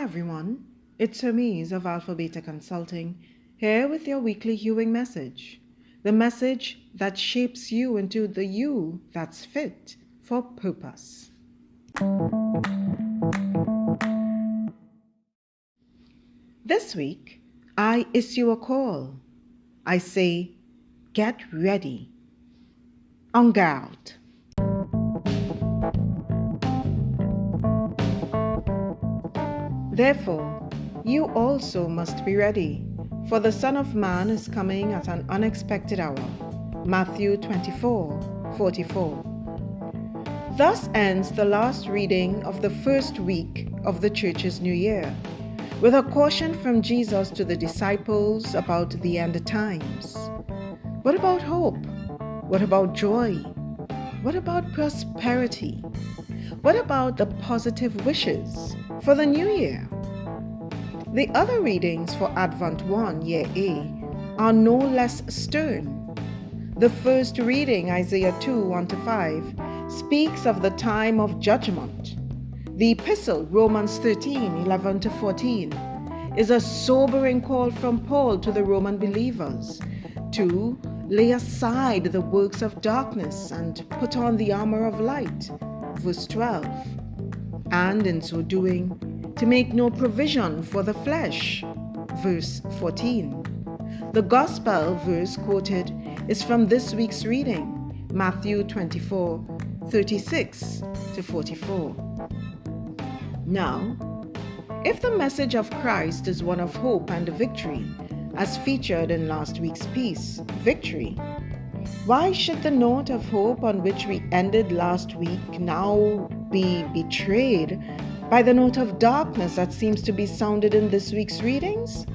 everyone, it's Hermes of Alpha Beta Consulting, here with your weekly Hewing message. The message that shapes you into the you that's fit for purpose. This week, I issue a call. I say, get ready. En garde. Therefore, you also must be ready, for the Son of Man is coming at an unexpected hour. Matthew 24:44. Thus ends the last reading of the first week of the Church's New Year, with a caution from Jesus to the disciples about the end times. What about hope? What about joy? What about prosperity? What about the positive wishes for the new year? The other readings for Advent 1, Year A, are no less stern. The first reading, Isaiah 2, 1-5, speaks of the time of judgment. The epistle, Romans 13, 11-14, is a sobering call from Paul to the Roman believers to lay aside the works of darkness and put on the armor of light, verse 12, and in so doing, to make no provision for the flesh, verse 14. The gospel verse quoted is from this week's reading, Matthew 24:36-44. Now, if the message of Christ is one of hope and victory, as featured in last week's piece, Victory, why should the note of hope on which we ended last week now be betrayed by the note of darkness that seems to be sounded in this week's readings?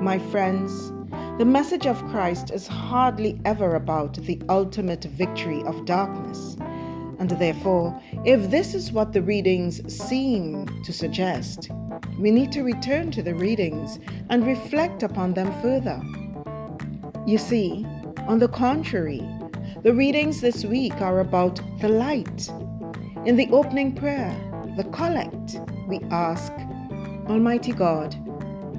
My friends, the message of Christ is hardly ever about the ultimate victory of darkness. And therefore, if this is what the readings seem to suggest, we need to return to the readings and reflect upon them further. You see, on the contrary, the readings this week are about the light. In the opening prayer, the collect, we ask, Almighty God,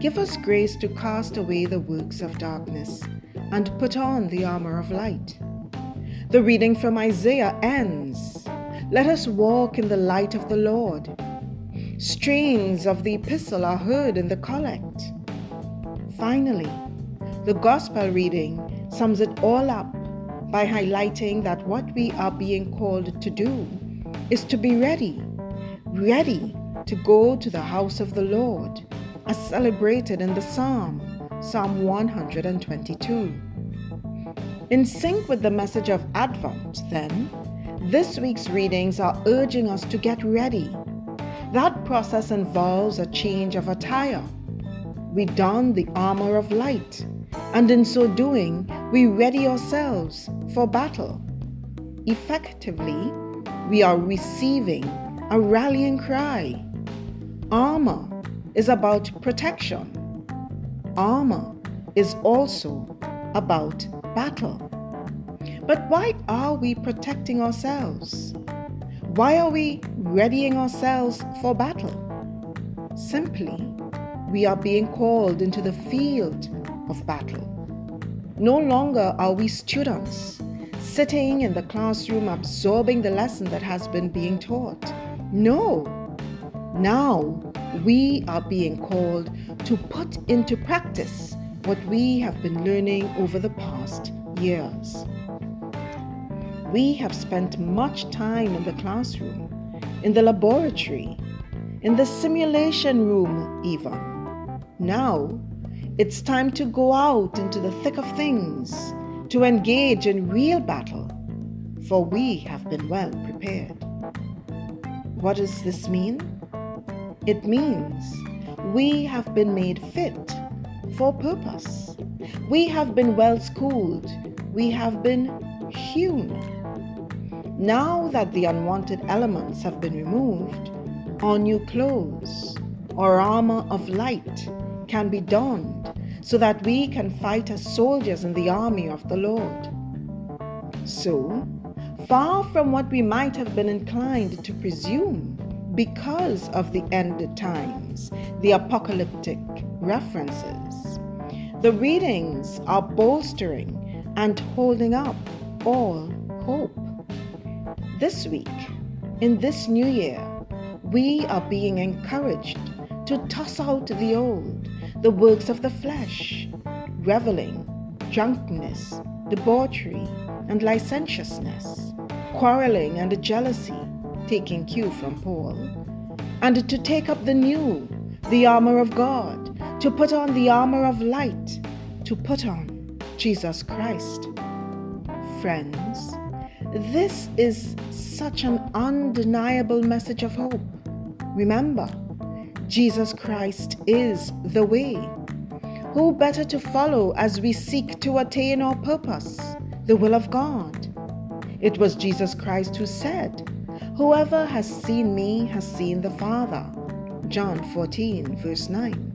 give us grace to cast away the works of darkness and put on the armor of light. The reading from Isaiah ends, let us walk in the light of the Lord. Strains of the epistle are heard in the collect. Finally, the gospel reading sums it all up by highlighting that what we are being called to do is to be ready to go to the house of the Lord, as celebrated in the Psalm 122. In sync with the message of Advent, then, this week's readings are urging us to get ready. That process involves a change of attire. We don the armor of light, and in so doing, we ready ourselves for battle. Effectively, we are receiving a rallying cry. Armor is about protection. Armor is also about battle. But why are we protecting ourselves? Why are we readying ourselves for battle? Simply, we are being called into the field of battle. No longer are we students sitting in the classroom absorbing the lesson that has been being taught. No, now we are being called to put into practice what we have been learning over the past years. We have spent much time in the classroom, in the laboratory, in the simulation room even. Now, it's time to go out into the thick of things, to engage in real battle, for we have been well prepared. What does this mean? It means we have been made fit for purpose. We have been well schooled. We have been hewn. Now that the unwanted elements have been removed, our new clothes, or armor of light, can be donned so that we can fight as soldiers in the army of the Lord. So, far from what we might have been inclined to presume, because of the end times, the apocalyptic references. The readings are bolstering and holding up all hope. This week, in this new year, we are being encouraged to toss out the old, the works of the flesh, reveling, drunkenness, debauchery, and licentiousness, quarreling and jealousy, taking cue from Paul, and to take up the new, the armor of God, to put on the armor of light, to put on Jesus Christ. Friends, this is such an undeniable message of hope. Remember, Jesus Christ is the way. Who better to follow as we seek to attain our purpose, the will of God? It was Jesus Christ who said, "Whoever has seen me has seen the Father." John 14, verse 9.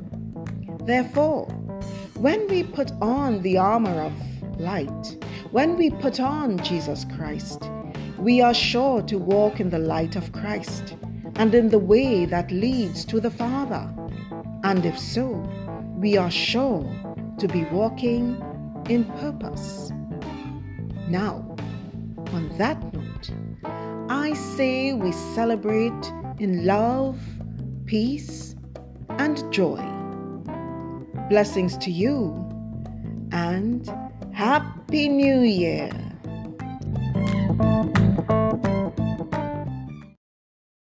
Therefore, when we put on the armor of light, when we put on Jesus Christ, we are sure to walk in the light of Christ and in the way that leads to the Father. And if so, we are sure to be walking in purpose. Now, on that note, I say we celebrate in love, peace, and joy. Blessings to you, and Happy New Year!